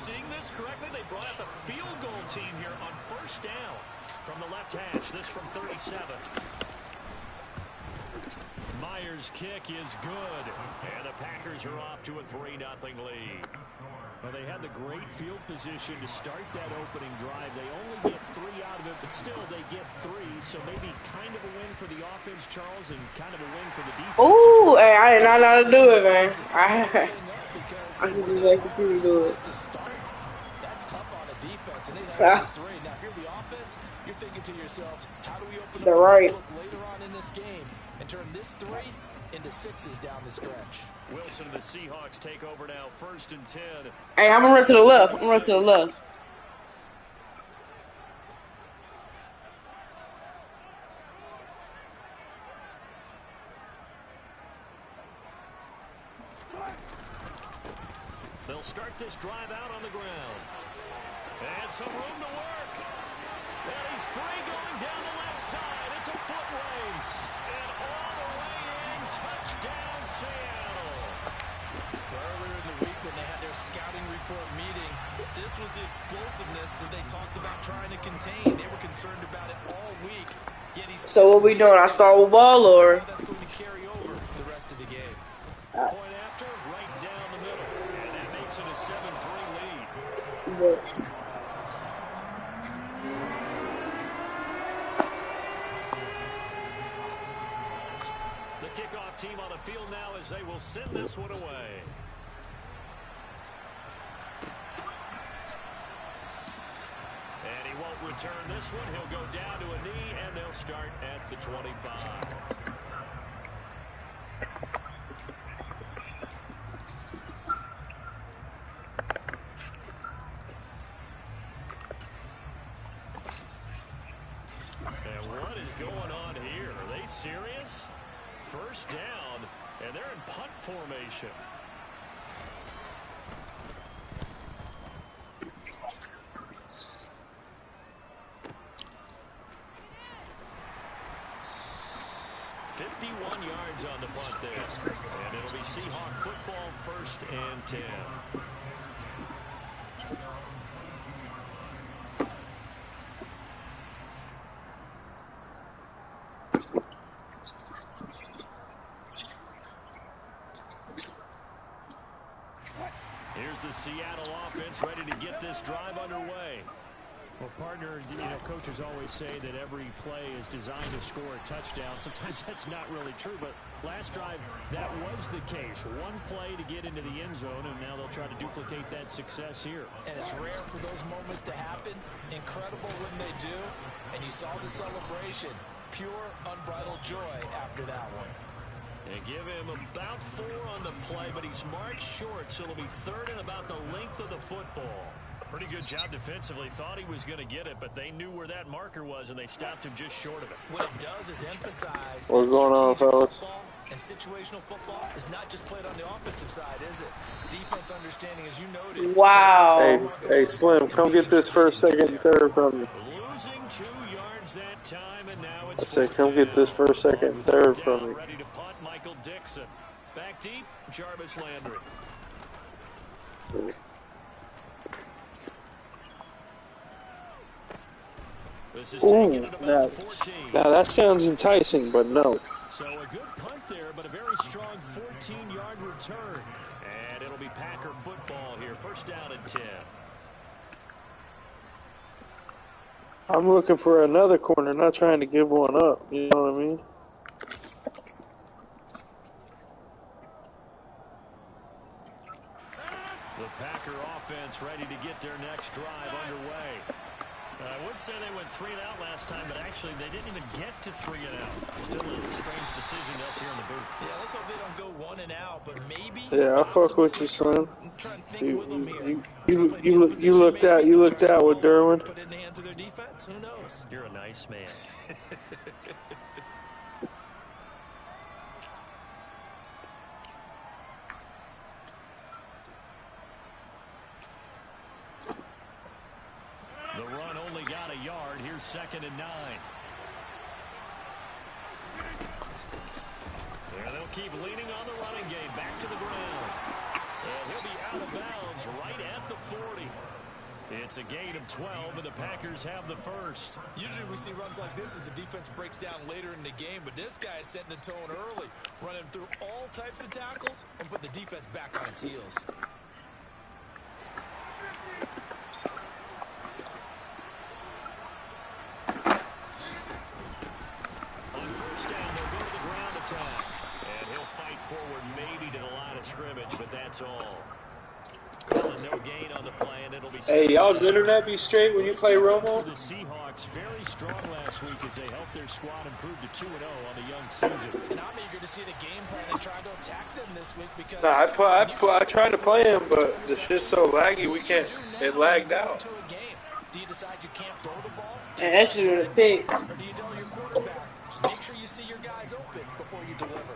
seeing this correctly? They brought out the field goal team here on first down. From the left hash, this from 37. Myers' kick is good. And the Packers are off to a 3-0 lead. Well, they had the great field position to start that opening drive. They only get 3 out of it, but still they get 3. So maybe kind of a win for the offense, Charles, and kind of a win for the defense. Ooh, hey, I did not know how to do it, man. I should just let the computer do it. That's tough on a defense, and they have 3. Now, if you're the offense, you're thinking to yourselves, how do we open up the later on in this game and turn this 3 into 6s down the stretch? Wilson and the Seahawks take over now, 1st and 10. Hey, I'm gonna run to the left. I'm gonna run to the left. They'll start this drive out on the ground. And some room to work. And he's free going down the left side. It's a foot race. And all the way in, touchdown Seattle. Earlier in the week when they had their scouting report meeting, this was the explosiveness that they talked about trying to contain. They were concerned about it all week. So what we doing? I start with ball or? That's going to carry over the rest of the game. Point after, right down the middle. And that makes it a 7-3 lead. The kickoff team on the field now as they will send this one away. And he won't return this one. He'll go down to a knee, and they'll start at the 25. And what is going on here? Are they serious? First down, and they're in punt formation. Yards on the punt there. And it'll be Seahawk football, 1st and 10. Here's the Seattle offense ready to get this drive underway. Well, partner, coaches always say that every play is designed to score a touchdown. Sometimes that's not really true, but last drive, that was the case. One play to get into the end zone, and now they'll try to duplicate that success here. And it's rare for those moments to happen. Incredible when they do. And you saw the celebration. Pure, unbridled joy after that one. They give him about 4 on the play, but he's marked short, so it'll be 3rd and about the length of the football. Pretty good job defensively. Thought he was going to get it, but they knew where that marker was, and they stopped him just short of it. What it does is emphasize what's going on, fellas. And situational football is not just played on the offensive side, is it? Defense understanding, as you noted. Wow. Hey, Slim, come get this 1st, 2nd, and 3rd from me. Losing 2 yards that time, and now I it's said, come get this 1st, 2nd, and 3rd from me. Ready to punt, Michael Dixon. Back deep, Jarvis Landry. Ooh, now that sounds enticing, but no. So a good punt there, but a very strong 14-yard return. And it'll be Packer football here. 1st down and 10. I'm looking for another corner, not trying to give one up. You know what I mean? The Packer offense ready to get their next drive underway. I would say they went 3 and out last time, but actually they didn't even get to 3 and out. Still a strange decision to us here in the booth. Yeah, let's hope they don't go 1 and out, but maybe. Yeah, I fuck with you, Slim. You looked out. You looked out with Derwin. Put it in the hands of their defense. Who knows? You're a nice man. The run only got a yard. Here's 2nd and 9. Yeah, they'll keep leaning on the running game. Back to the ground. And he'll be out of bounds right at the 40. It's a gain of 12, and the Packers have the first. Usually we see runs like this as the defense breaks down later in the game, but this guy is setting the tone early, running through all types of tackles and putting the defense back on its heels. On first down, they'll go to the ground attack. And he'll fight forward maybe to the line of scrimmage, but that's all. Calling no gain on the play, and it'll be... Hey, y'all's internet be straight when you play Romo? The Seahawks very strong last week as they helped their squad improve to 2-0 on the young season. And I'm eager to see the game plan and try to attack them this week because... Nah, I tried to play him, but the shit's so laggy, we can't... It lagged out. Do you decide you can't throw the ball? And that's just a pick. Or do you tell your quarterback, make sure you see your guys open before you deliver?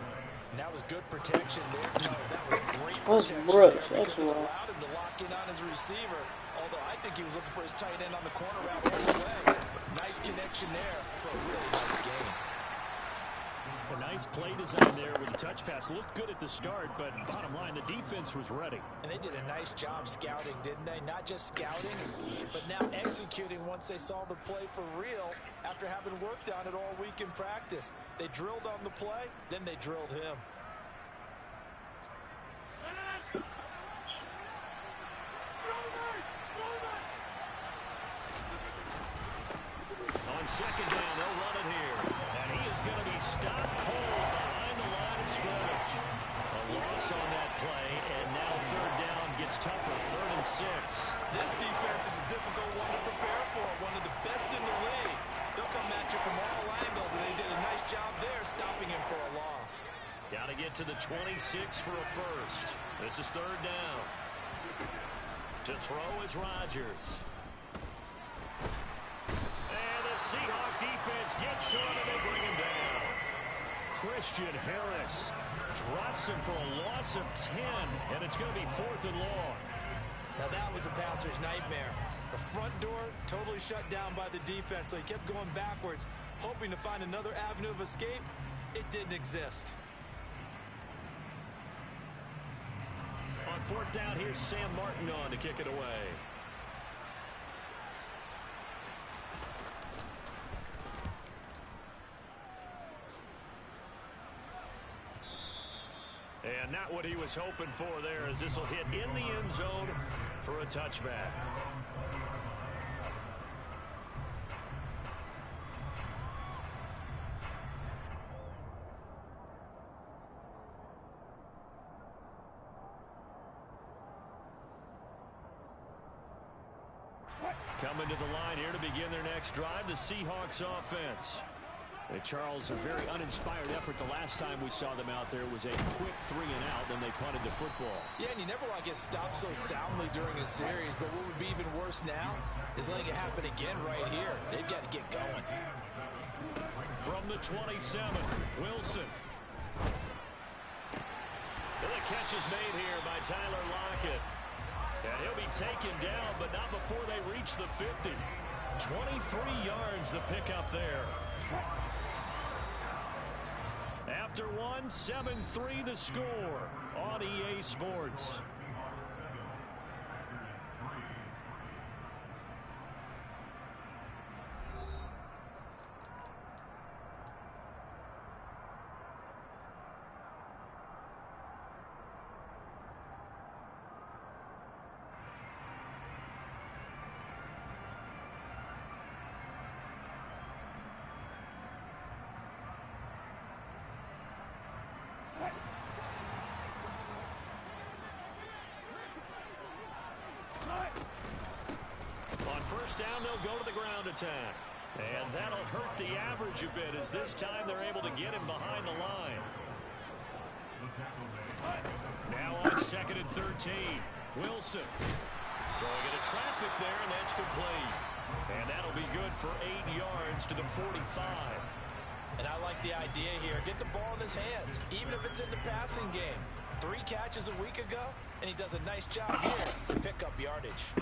And that was good protection there. No, that was great protection. Brooks. Because it allowed him to lock in on his receiver. Although I think he was looking for his tight end on the corner route all the way. Nice connection there for a really nice game. A nice play design there with the touch pass. Looked good at the start, but bottom line, the defense was ready. And they did a nice job scouting, didn't they? Not just scouting, but now executing once they saw the play for real after having worked on it all week in practice. They drilled on the play, then they drilled him. On second down, they'll run it here. And he is going to be stopped cold behind the line of scrimmage. A loss on that play, and now third down gets tougher. 3rd and 6. This defense is a difficult one to prepare for, one of the best in the league. They'll come at you from all angles, and they did a nice job there stopping him for a loss. Got to get to the 26 for a first. This is 3rd down. To throw is Rodgers. And the Seahawk defense gets to him, and they bring him down. Christian Harris drops him for a loss of 10, and it's going to be 4th and long. Now that was a passer's nightmare. The front door totally shut down by the defense, so he kept going backwards, hoping to find another avenue of escape. It didn't exist. On 4th down, here's Sam Martin on to kick it away. And not what he was hoping for there, as this will hit in the end zone for a touchback. Coming to the line here to begin their next drive, the Seahawks offense. Hey, Charles, a very uninspired effort the last time we saw them out there was a quick 3 and out, then they punted the football. Yeah, and you never want to get stopped so soundly during a series, but what would be even worse now is letting it happen again right here. They've got to get going. From the 27, Wilson. And the catch is made here by Tyler Lockett. And he'll be taken down, but not before they reach the 50. 23 yards the pickup there. After one, 7-3 the score on EA Sports. Down, they'll go to the ground attack. And that'll hurt the average a bit as this time they're able to get him behind the line. Now on 2nd and 13. Wilson throwing into traffic there, and that's complete. And that'll be good for 8 yards to the 45. And I like the idea here. Get the ball in his hands, even if it's in the passing game. 3 catches a week ago, and he does a nice job here to pick up yardage.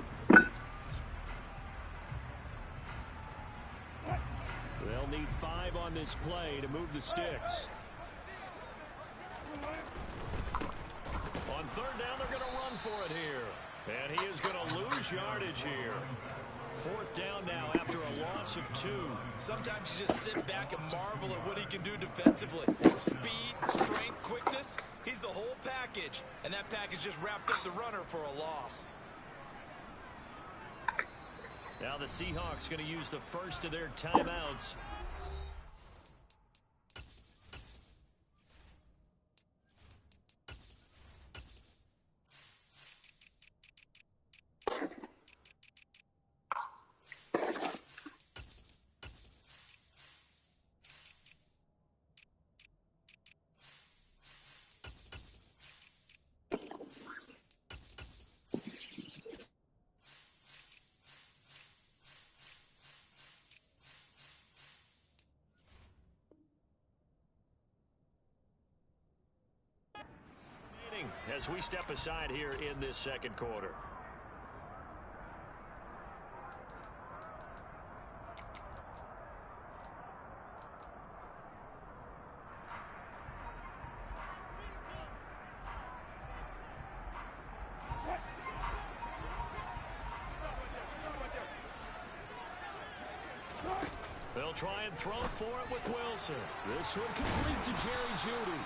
They'll need 5 on this play to move the sticks. On 3rd down, they're going to run for it here. And he is going to lose lose yardage here. 4th down now after a loss of 2. Sometimes you just sit back and marvel at what he can do defensively. Speed, strength, quickness, he's the whole package. And that package just wrapped up the runner for a loss. Now the Seahawks going to use the first of their timeouts. As we step aside here in this second quarter. They'll try and throw for it with Wilson. This one complete to Jerry Jeudy.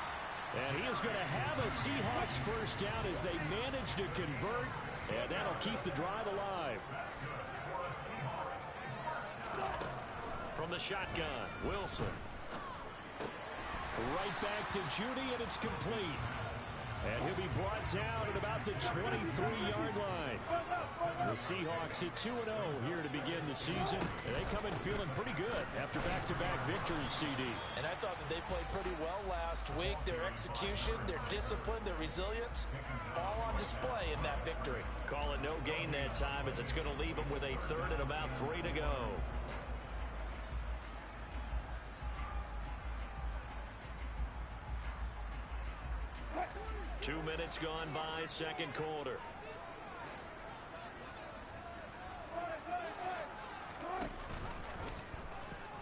And he is going to have a Seahawks first down as they manage to convert, and that'll keep the drive alive. From the shotgun, Wilson. Right back to Jeudy, and it's complete. And he'll be brought down at about the 23-yard line. The Seahawks hit 2-0 here to begin the season. And they come in feeling pretty good after back-to-back victories, CD. And I thought that they played pretty well last week. Their execution, their discipline, their resilience, all on display in that victory. Call it no gain that time as it's going to leave them with a 3rd and about 3 to go. Two minutes gone by, second quarter.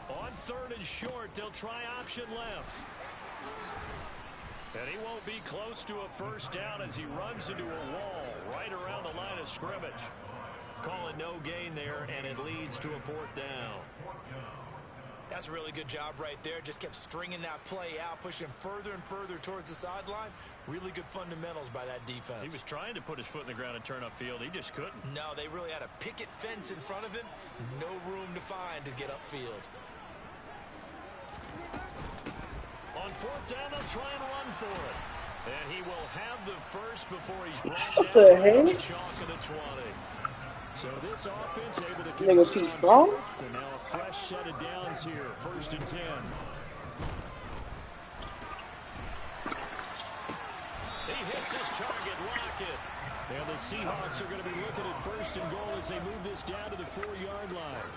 On 3rd and short, they'll try option left. And he won't be close to a first down as he runs into a wall right around the line of scrimmage. Call it no gain there, and it leads to a 4th down. That's a really good job right there. Just kept stringing that play out, pushing further and further towards the sideline. Really good fundamentals by that defense. He was trying to put his foot in the ground and turn upfield. He just couldn't. No, they really had a picket fence in front of him. No room to find to get upfield. On 4th down, they'll try and run for it. And he will have the first before he's brought down to the chalk of the 20. So this offense able to keep it on 4th, and now a fresh set of downs here, 1st and 10. He hits his target, Lockett. And the Seahawks are going to be looking at 1st and goal as they move this down to the 4-yard line.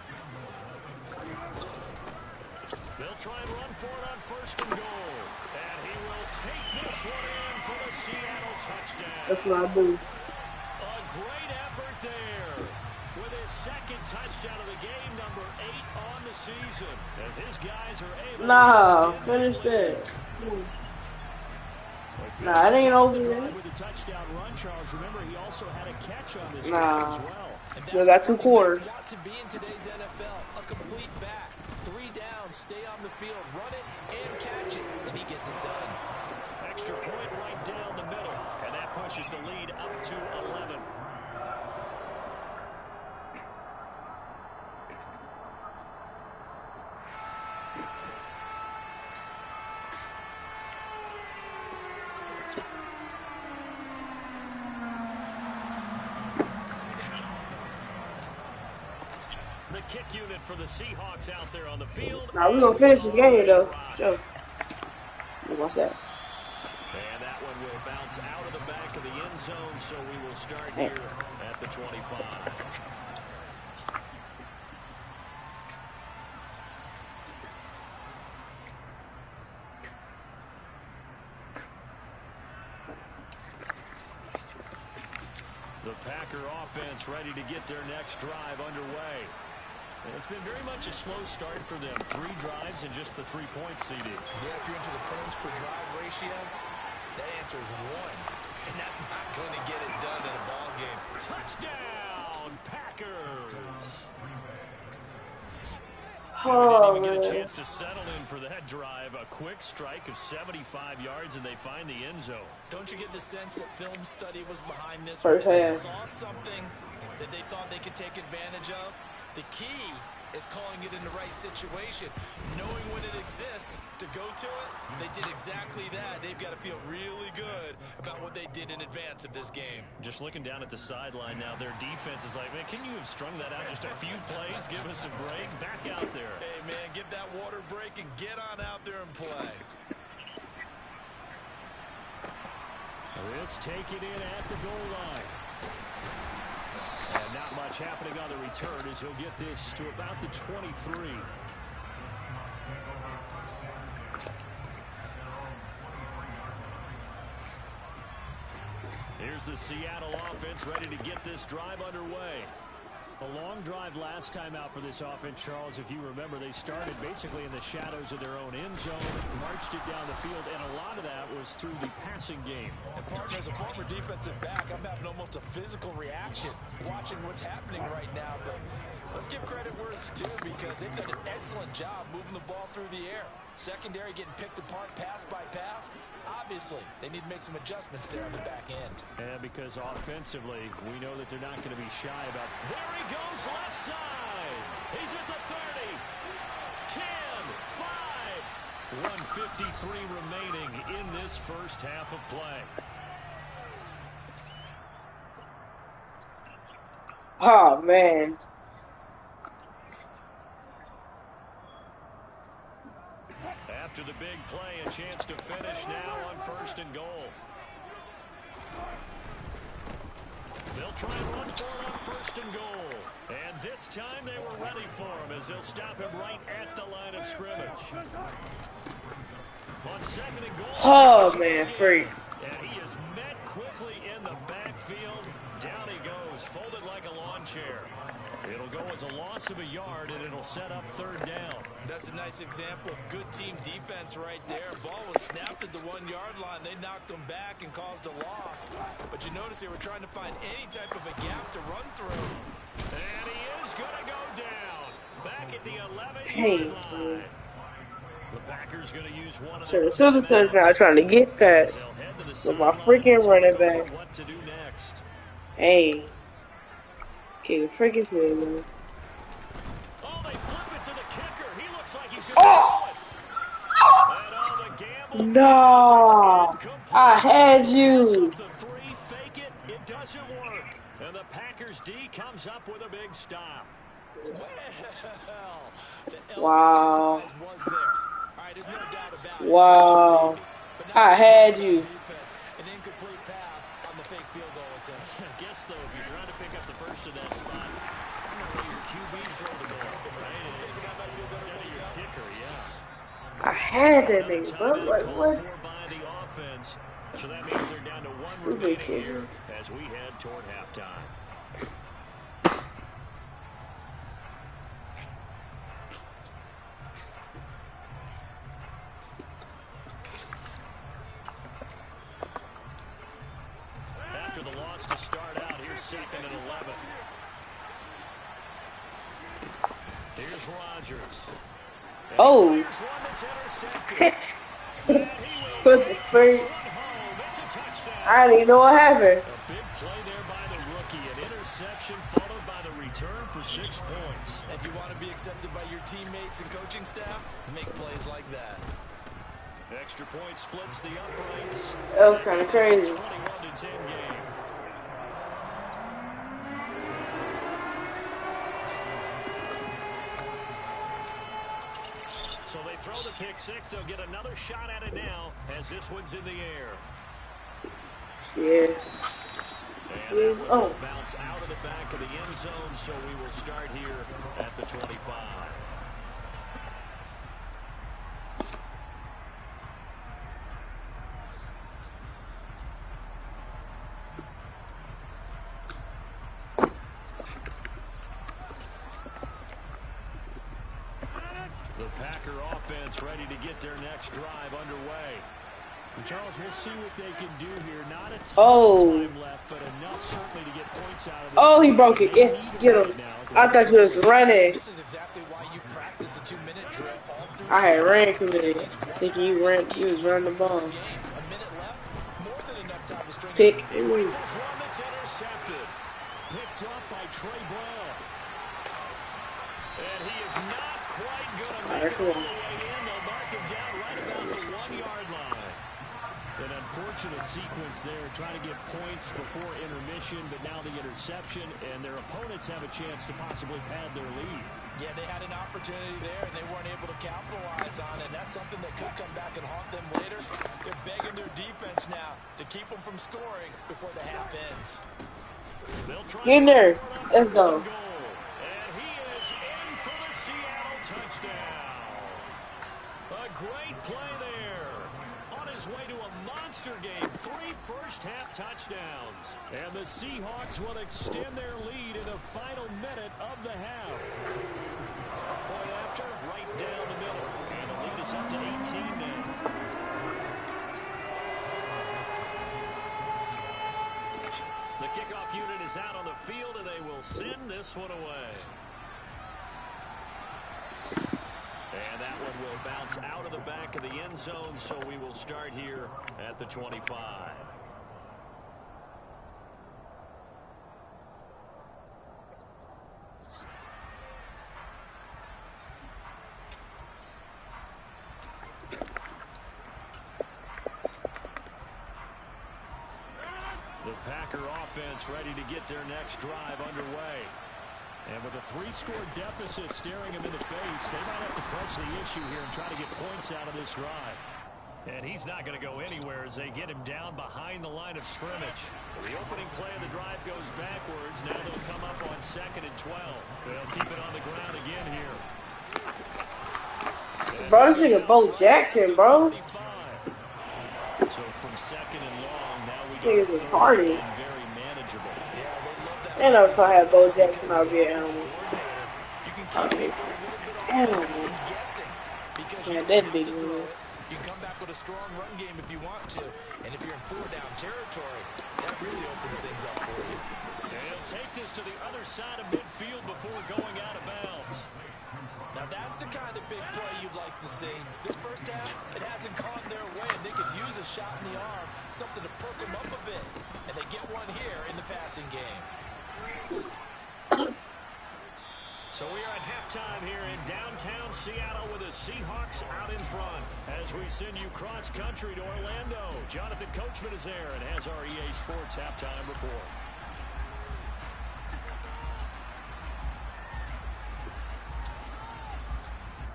They'll try and run for it on 1st and goal. And he will take this one in for the Seattle touchdown. That's what I do. A great effort there with his 2nd touchdown of the game, number 8 on the season, as his guys are able to finish that. Nah, it ain't over yet. With the touchdown run, Charles. Remember, he also had a catch on this nah. as well. Still got 2 quarters. Got to be in today's NFL, a complete back. 3 down, stay on the field, run it and catch it, and he gets it done. Extra point right down the middle, and that pushes the lead up to 11. The kick unit for the Seahawks out there on the field. Now we're going to finish this game, though. Sure. What's that? And that one will bounce out of the back of the end zone, so we will start here at the 25. The Packer offense ready to get their next drive underway. And it's been very much a slow start for them. 3 drives and just the 3 points, CD. Yeah, if you're into the points per drive ratio, that answer is 1. And that's not going to get it done in a ball game. Touchdown, Oh, Didn't even get a man. chance to settle in for that drive. A quick strike of 75 yards, and they find the end zone. Don't you get the sense that film study was behind this? First They half. saw something that they thought they could take advantage of. The key is calling it in the right situation, knowing when it exists to go to it. They did exactly that. They've got to feel really good about what they did in advance of this game. Just looking down at the sideline now, their defense is like, man, can you have strung that out just a few plays? Give us a break. Back out there. Hey, man, give that water break and get on out there and play. This taken in at the goal line. And not much happening on the return as he'll get this to about the 23. Here's the Seattle offense ready to get this drive underway. A long drive last time out for this offense, Charles. If you remember, they started basically in the shadows of their own end zone, marched it down the field, and a lot of that was through the passing game. And partner, as a former defensive back, I'm having almost a physical reaction watching what's happening right now. But let's give credit where it's due, because they've done an excellent job moving the ball through the air. Secondary getting picked apart pass by pass. Obviously, they need to make some adjustments there on the back end. And because offensively, we know that they're not going to be shy about. There he goes, left side. He's at the 30. 10, 5. 1:53 remaining in this first half of play. Oh, man. After the big play, a chance to finish now on 1st and goal. They'll try and run for it on 1st and goal. And this time they were ready for him as they'll stop him right at the line of scrimmage. On 2nd and goal. Oh, man, freak. And he is met quickly in the backfield. Down he goes, folded like a lawn chair. It'll go as a loss of a yard, and it'll set up 3rd down. That's a nice example of good team defense right there. Ball was snapped at the 1-yard line. They knocked them back and caused a loss. But you notice they were trying to find any type of a gap to run through. And he is going to go down. Back at the 11-yard line. The Packers going to use one of So the Citizens now trying to get that with my freaking running back. What to do next? Hey. Okay, freaking play, man. Oh, they flip it to the kicker. He looks like he's going to do it. No, I had you. The 3, fake it. It doesn't work. And the Packers D comes up with a big stop. Wow. Was there. All right, there's no doubt about it. Wow. I had you. An incomplete pass on the fake field goal attempt. I guess, though, if you're trying to pick up the first of that spot, I'm going to let your QB throw the ball, right? Instead of your kicker, yeah. I had that nigga, bro. Like, what? By the offense. So that means they're down to 1 Stupid remaining kicker. here as we head toward halftime. After the loss to start out, here's 2nd and 11. Here's Rodgers. Oh. What the freak? I didn't even know what happened. A big play there by the rookie. An interception followed by the return for 6 points. If you want to be accepted by your teammates and coaching staff, make plays like that. Extra point splits the uprights. That was kind of crazy. 21-10 game. So they throw the pick 6. They'll get another shot at it now as this one's in the air. Yeah. And that one will bounce out of the back of the end zone, so we will start here at the 25. The Packer offense ready to get their next drive underway. And Charles, we'll see what they can do here. Not a ton of time left, but enough certainly to get points out of this. Oh, he broke it. Yes, get him. I thought you was running. This is exactly why you practice a 2-minute drill all through. I had ran committed. Thinking you was running the ball. A minute left, more than enough time to string Pick. This one that's intercepted. Picked up by Trey Brown. And he is not quite going to make it all the way in. They'll mark him down right about the 1-yard line. An unfortunate sequence there, trying to get points before intermission, but now the interception, and their opponents have a chance to possibly pad their lead. Yeah, they had an opportunity there, and they weren't able to capitalize on it, and that's something that could come back and haunt them later. They're begging their defense now to keep them from scoring before the half ends. Get in there. Let's go. And he is in for the Seattle touchdown. A great play there. On his way to a monster game, 3 first-half touchdowns. And the Seahawks will extend their lead in the final minute of the half. Point after, right down the middle. And the lead is up to 18 now. The kickoff unit is out on the field, and they will send this one away. And that one will bounce out of the back of the end zone, so we will start here at the 25. The Packer offense ready to get their next drive underway. And with a 3-score deficit staring them in the face, they might have to press the issue here and try to get points out of this drive. And he's not going to go anywhere as they get him down behind the line of scrimmage. The opening play of the drive goes backwards. Now they'll come up on 2nd and 12. They'll keep it on the ground again here. Bro, this nigga Bo Jackson, bro. So from 2nd and long, now we This nigga's retarded. very manageable. And if I had Bo Jackson, I'd be an animal. Animal. Yeah, that big one. You can come back with a strong run game if you want to. And if you're in 4-down territory, that really opens things up for you. And he'll take this to the other side of midfield before going out of bounds. Now that's the kind of big play you'd like to see. This first half, it hasn't gone their way, and they could use a shot in the arm, something to perk them up a bit. And they get one here in the passing game. So we are at halftime here in downtown Seattle with the Seahawks out in front. As we send you cross-country to Orlando, Jonathan Coachman is there and has our EA Sports halftime report.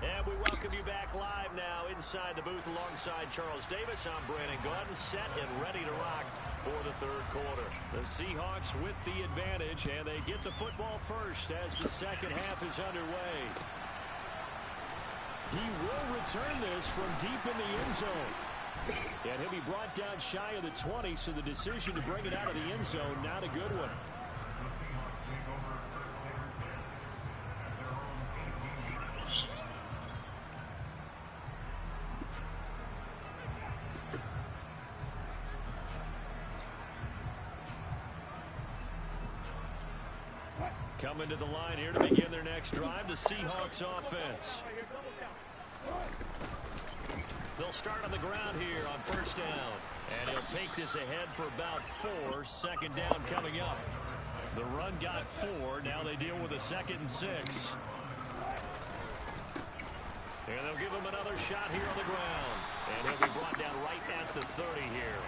And we welcome you back live now inside the booth alongside Charles Davis. I'm Brandon Gordon, set and ready to rock for the third quarter. The Seahawks with the advantage, and they get the football first as the second half is underway. He will return this from deep in the end zone. And he'll be brought down shy of the 20, so the decision to bring it out of the end zone, not a good one. Coming to the line here to begin their next drive, the Seahawks offense. They'll start on the ground here on first down. And he'll take this ahead for about 4. Second down coming up. The run got 4. Now they deal with a 2nd and 6. And they'll give him another shot here on the ground. And he'll be brought down right at the 30 here.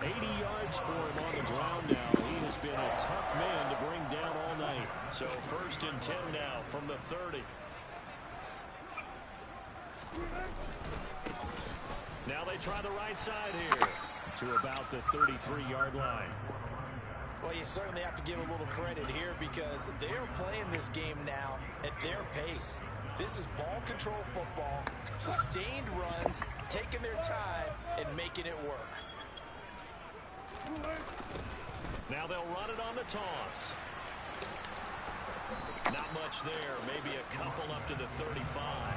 80 yards for him on the ground now. He has been a tough man to bring down all night. So 1st and 10 now from the 30. Now they try the right side here to about the 33-yard line. Well, you certainly have to give a little credit here because they're playing this game now at their pace. This is ball control football, sustained runs, taking their time and making it work. Now they'll run it on the toss. Not much there, maybe a couple up to the 35.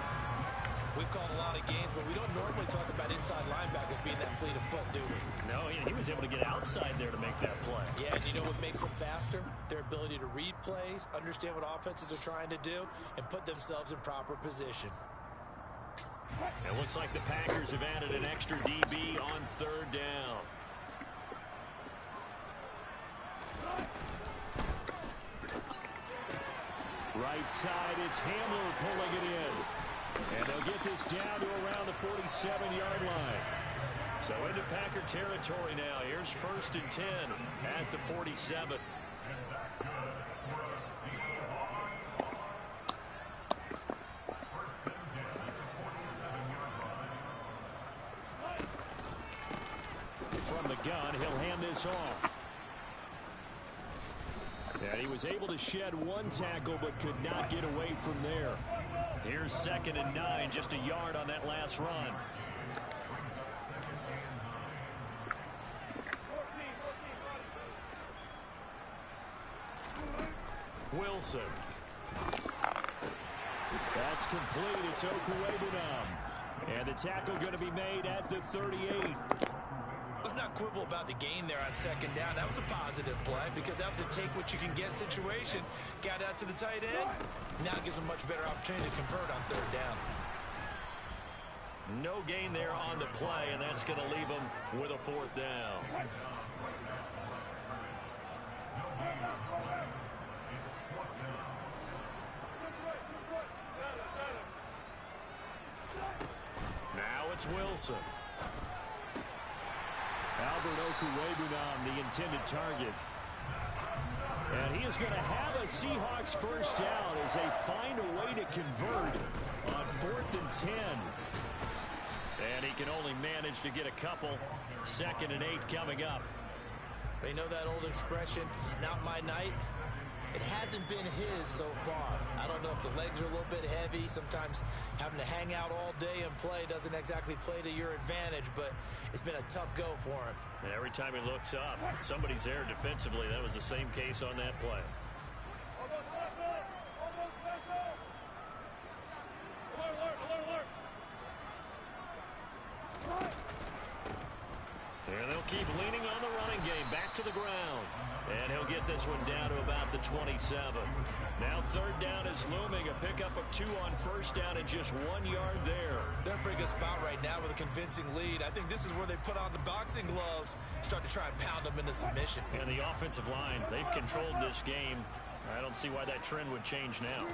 We've called a lot of games, but we don't normally talk about inside linebackers being that fleet of foot, do we? No, he was able to get outside there to make that play. Yeah, and you know what makes them faster? Their ability to read plays, understand what offenses are trying to do, and put themselves in proper position. It looks like the Packers have added an extra DB on third down. Right side, it's Hamler pulling it in. And they'll get this down to around the 47-yard line. So into Packer territory now. Here's 1st and 10 at the 47. From the gun, he'll hand this off. And he was able to shed one tackle, but could not get away from there. Here's 2nd and 9, just a yard on that last run. Wilson. That's complete. It's Okuwebunam. And the tackle going to be made at the 38. Let's not quibble about the gain there on 2nd down. That was a positive play because that was a take-what-you-can-get situation. Got out to the tight end. Now it gives them a much better opportunity to convert on 3rd down. No gain there on the play, and that's going to leave them with a 4th down. Now it's Wilson. Albert Okuwebunam, the intended target. And he is going to have a Seahawks 1st down as they find a way to convert on 4th and 10. And he can only manage to get a couple. 2nd and 8 coming up. They know that old expression, it's not my night. It hasn't been his so far. I don't know if the legs are a little bit heavy. Sometimes having to hang out all day and play doesn't exactly play to your advantage, but it's been a tough go for him. And every time he looks up, somebody's there defensively. That was the same case on that play. And they'll keep leaning on the running game. Back to the ground. And he'll get this one down to about the 27. Now 3rd down is looming. A pickup of 2 on 1st down and just 1 yard there. They're in a pretty good spot right now with a convincing lead. I think this is where they put on the boxing gloves, start to try and pound them into submission. And the offensive line, they've controlled this game. I don't see why that trend would change now.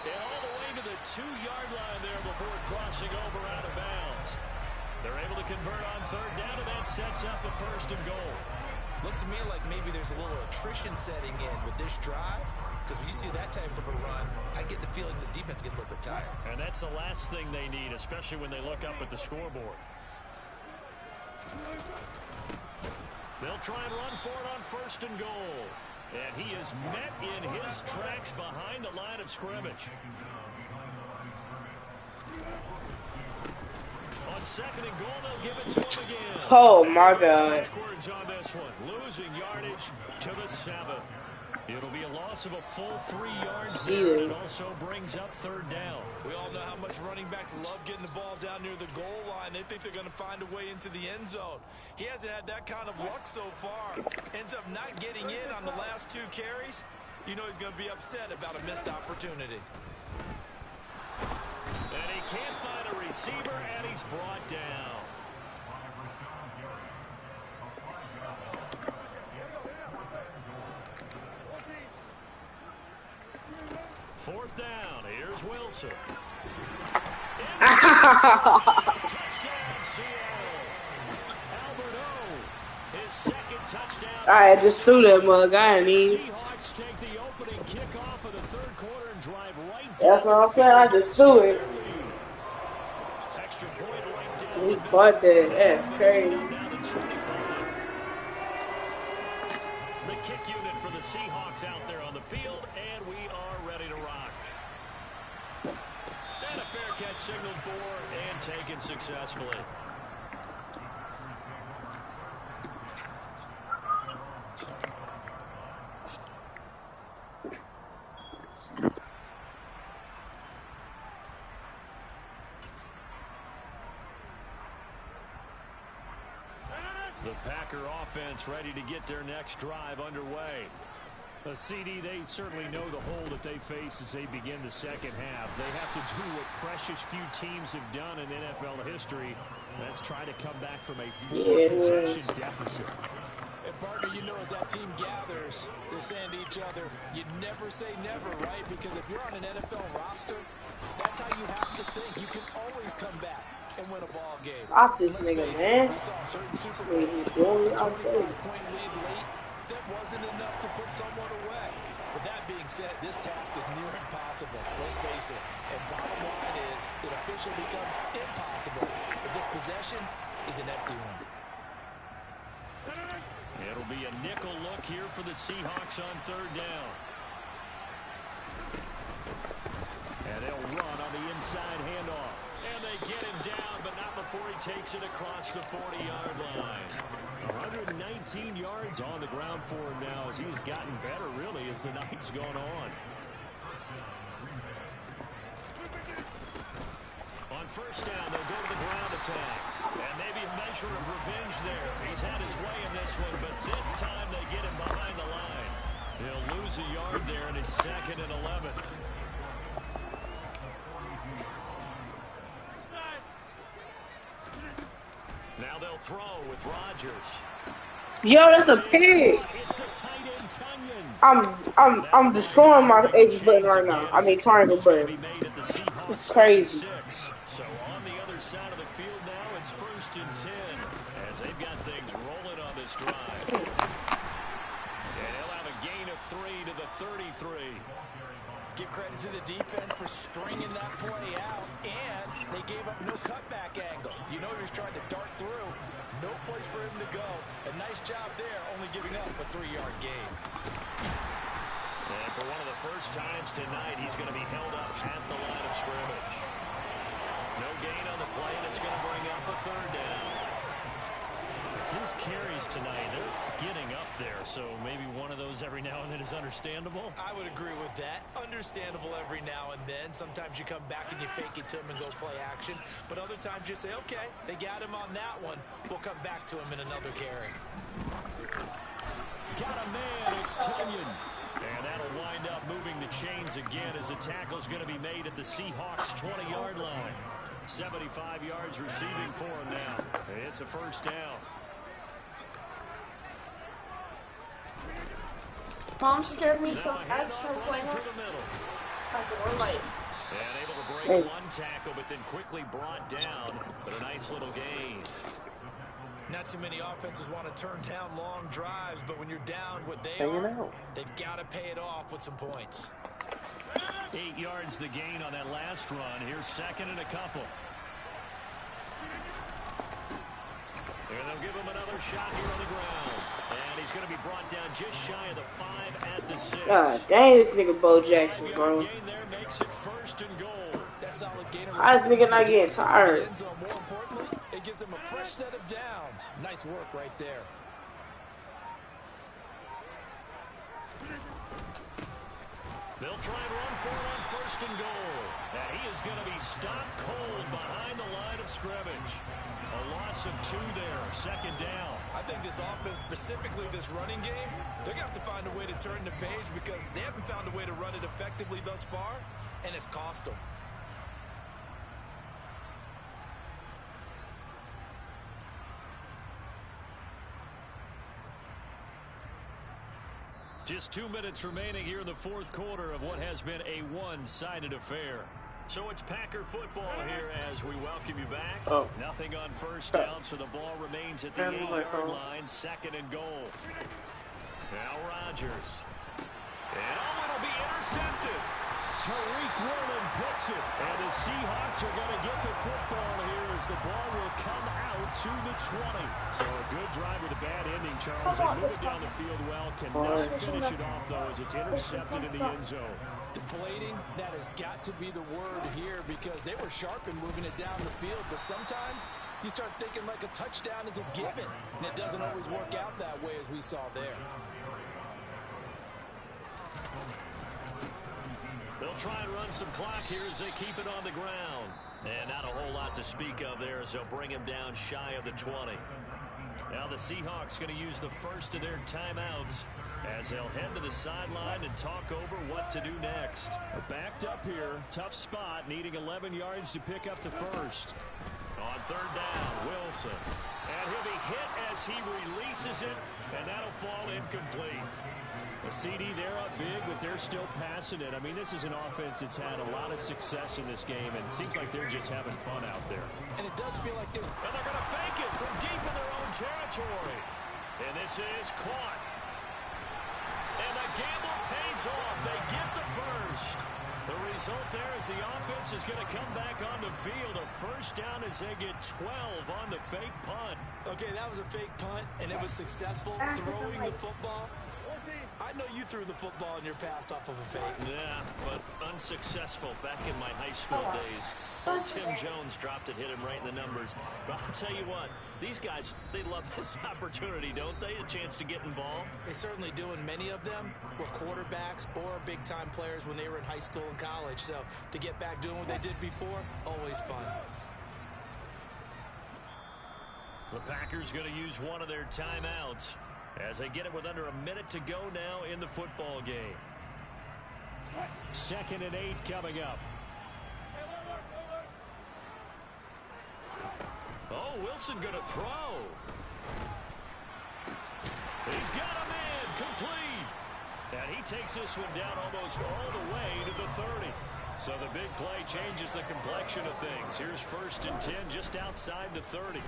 And all the way to the 2-yard line there before crossing over out of bounds. They're able to convert on 3rd down, and that sets up the 1st and goal. Looks to me like maybe there's a little attrition setting in with this drive, because when you see that type of a run, I get the feeling the defense gets a little bit tired. And that's the last thing they need, especially when they look up at the scoreboard. They'll try and run for it on 1st and goal. And he is met in his tracks behind the line of scrimmage. On 2nd and goal, they'll give it to him again. Oh, my God. Backwards on this one, losing yardage to the 7. It'll be a loss of a full 3 yards there, and it also brings up 3rd down. We all know how much running backs love getting the ball down near the goal line. They think they're going to find a way into the end zone. He hasn't had that kind of luck so far. Ends up not getting in on the last 2 carries. You know he's going to be upset about a missed opportunity. And he can't find a receiver, and he's brought down. Fourth down. Here's Wilson. Touchdown, Seattle. Albert O. His 2nd touchdown. I just threw that mug. I didn't even. Seahawks take the opening kickoff of the 3rd quarter and drive right That's what I'm saying. I just threw it. Extra point right down. He caught that. That's crazy. The kick unit for the Seahawks out there on the field, and we are ready to rock. And a fair catch signaled for and taken successfully. The Packer offense ready to get their next drive underway. A CD, they certainly know the hole that they face as they begin the second half. They have to do what precious few teams have done in NFL history. That's try to come back from a 4-possession deficit. And partner, you know, as that team gathers, they're saying to each other, you never say never, right? Because if you're on an NFL roster, that's how you have to think. You can always come back and win a ball game. Stop this nigga, man. We saw certain Super This Bowls, nigga's a going out there. 25-point lead late, that wasn't enough to put someone away. But that being said, this task is near impossible. Let's face it. And bottom line is, it officially becomes impossible if this possession is an empty one. It'll be a nickel look here for the Seahawks on third down. And they'll run on the inside handoff. And they get him down, but not before he takes it across the 40-yard line. 119 yards on the ground for him now as he's gotten better, really, as the night's gone on. On first down, they'll go to the ground attack. And maybe a measure of revenge there. He's had his way in this one, but this time they get him behind the line. He'll lose a yard there, and it's 2nd and 11. Now they'll throw with Rodgers. Yo, that's a pig. It's the tight end, Tunyon. I'm destroying my X button right now. I mean triangle button. It's crazy. So on the other side of the field now, it's 1st and 10 as they've got things rolling on this drive. And he'll have a gain of 3 to the 33. Give credit to the defense for stringing that play out, and they gave up no cutback angle. You know he was trying to dart through. No place for him to go. A nice job there, only giving up a 3-yard gain. And for one of the first times tonight, he's going to be held up at the line of scrimmage. No gain on the play, and it's going to bring up a 3rd down. His carries tonight, they're getting up there, so maybe one of those every now and then is understandable. I would agree with that. Understandable every now and then. Sometimes you come back and you fake it to him and go play action. But other times you say, okay, they got him on that one. We'll come back to him in another carry. Got a man, it's Tunyon. And that'll wind up moving the chains again as the tackle's going to be made at the Seahawks' 20-yard line. 75 yards receiving for him now. It's a 1st down. Mom scared me so bad. Through the middle. And able to break one tackle, but then quickly brought down. But a nice little gain. Not too many offenses want to turn down long drives, but when you're down what they are, they've got to pay it off with some points. 8 yards the gain on that last run. Here's 2nd and a couple. And they'll give him another shot here on the ground. And he's going to be brought down just shy of the 5 at the 6. God dang, this nigga Bo Jackson, bro. Gain there makes it 1st and goal. That solid gain. Why is this nigga not getting tired? More importantly, it gives them a fresh set of downs. Nice work right there. They'll try and run for it on 1st and goal. And he is going to be stopped cold behind the line of scrimmage. A loss of 2 there, 2nd down. I think this offense, specifically this running game, they're going to have to find a way to turn the page because they haven't found a way to run it effectively thus far, and it's cost them. Just 2 minutes remaining here in the 4th quarter of what has been a one-sided affair. So it's Packer football here as we welcome you back. Nothing on first down, so the ball remains at the 8-yard line, 2nd and goal. Now Rodgers. And it'll be intercepted. Tariq Woolen picks it. And the Seahawks are going to get the football here as the ball will come out to the 20. So a good drive with a bad ending, Charles. They move it down the field well. Cannot finish it off, though, as it's intercepted in the end zone. Deflating, that has got to be the word here because they were sharp in moving it down the field. But sometimes you start thinking like a touchdown is a given. And it doesn't always work out that way as we saw there. They'll try and run some clock here as they keep it on the ground. And not a whole lot to speak of there as they'll bring him down shy of the 20. Now the Seahawks going to use the first of their timeouts as they'll head to the sideline and talk over what to do next. Backed up here, tough spot, needing 11 yards to pick up the first. On third down, Wilson. And he'll be hit as he releases it, and that'll fall incomplete. The CD, they're up big, but they're still passing it. I mean, this is an offense that's had a lot of success in this game, and it seems like they're just having fun out there. And it does feel like they're... And they're going to fake it from deep in their own territory. And this is caught. And the gamble pays off. They get the first. The result there is the offense is going to come back on the field. A first down as they get 12 on the fake punt. Okay, that was a fake punt, and it was successful throwing the football. I know you threw the football in your past off of a fake. Yeah, but unsuccessful back in my high school days. Old Tim Jones dropped it, hit him right in the numbers. But I'll tell you what, these guys, they love this opportunity, don't they? A chance to get involved. They certainly do, and many of them were quarterbacks or big-time players when they were in high school and college. So to get back doing what they did before, always fun. The Packers going to use one of their timeouts as they get it with under a minute to go now in the football game. 2nd and 8 coming up. Oh, Wilson going to throw. He's got a man complete. And he takes this one down almost all the way to the 30. So the big play changes the complexion of things. Here's 1st and 10 just outside the 30.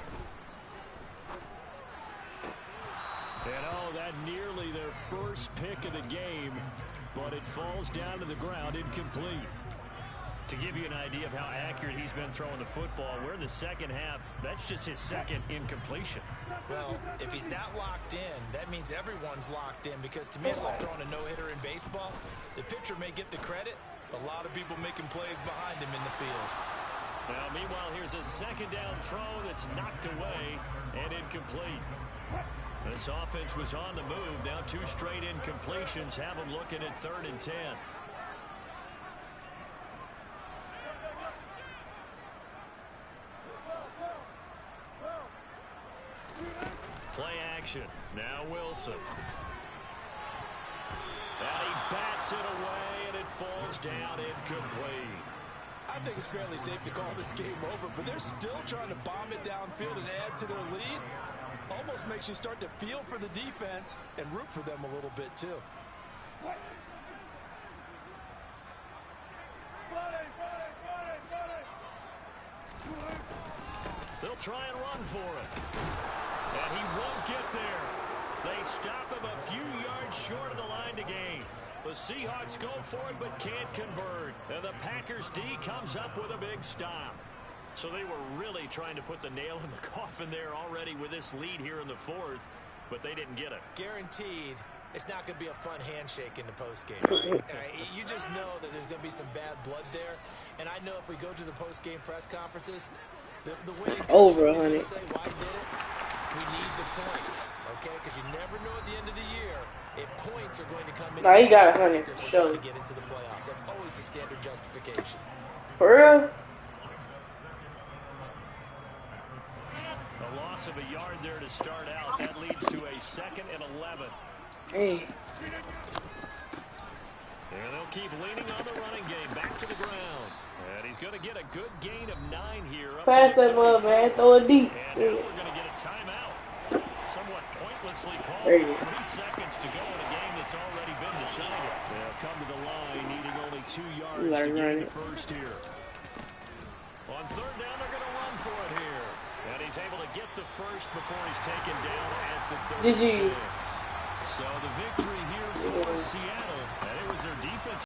And oh, that nearly their first pick of the game, but it falls down to the ground incomplete. To give you an idea of how accurate he's been throwing the football, we're in the second half. That's just his 2nd incompletion. Well, if he's not locked in, that means everyone's locked in, because to me it's like throwing a no-hitter in baseball. The pitcher may get the credit, a lot of people making plays behind him in the field. Now, meanwhile, here's a 2nd down throw that's knocked away and incomplete. This offense was on the move. Now 2 straight incompletions have them looking at 3rd and 10. Play action. Now Wilson. And he bats it away, and it falls down incomplete. I think it's fairly safe to call this game over, but they're still trying to bomb it downfield and add to their lead. Almost makes you start to feel for the defense and root for them a little bit, too. They'll try and run for it. And he won't get there. They stop him a few yards short of the line to gain. The Seahawks go for it but can't convert. And the Packers D comes up with a big stop. So they were really trying to put the nail in the coffin there already with this lead here in the 4th, but they didn't get it. Guaranteed, it's not going to be a fun handshake in the postgame, right? You just know that there's going to be some bad blood there. And I know if we go to the postgame press conferences, the winning over, coach honey. is going to say, why did it? We need the points, okay? Because you never know at the end of the year if points are going to come in. Nah, you got 100 for sure. To get into the playoffs. That's always the standard justification. For real? A loss of a yard there to start out. That leads to a 2nd and 11. Hey. And they'll keep leaning on the running game. Back to the ground. And he's going to get a good gain of 9 here. Pass that mother, man. Throw it deep. And now we're going to get a timeout. Somewhat pointlessly called. 3 seconds to go in a game that's already been decided. They'll come to the line, needing only 2 yards to gain the first here. On 3rd down, they're going to run for it here. And he's able to get the first before he's taken down at the 36. So the victory here for Seattle. And it was their defense.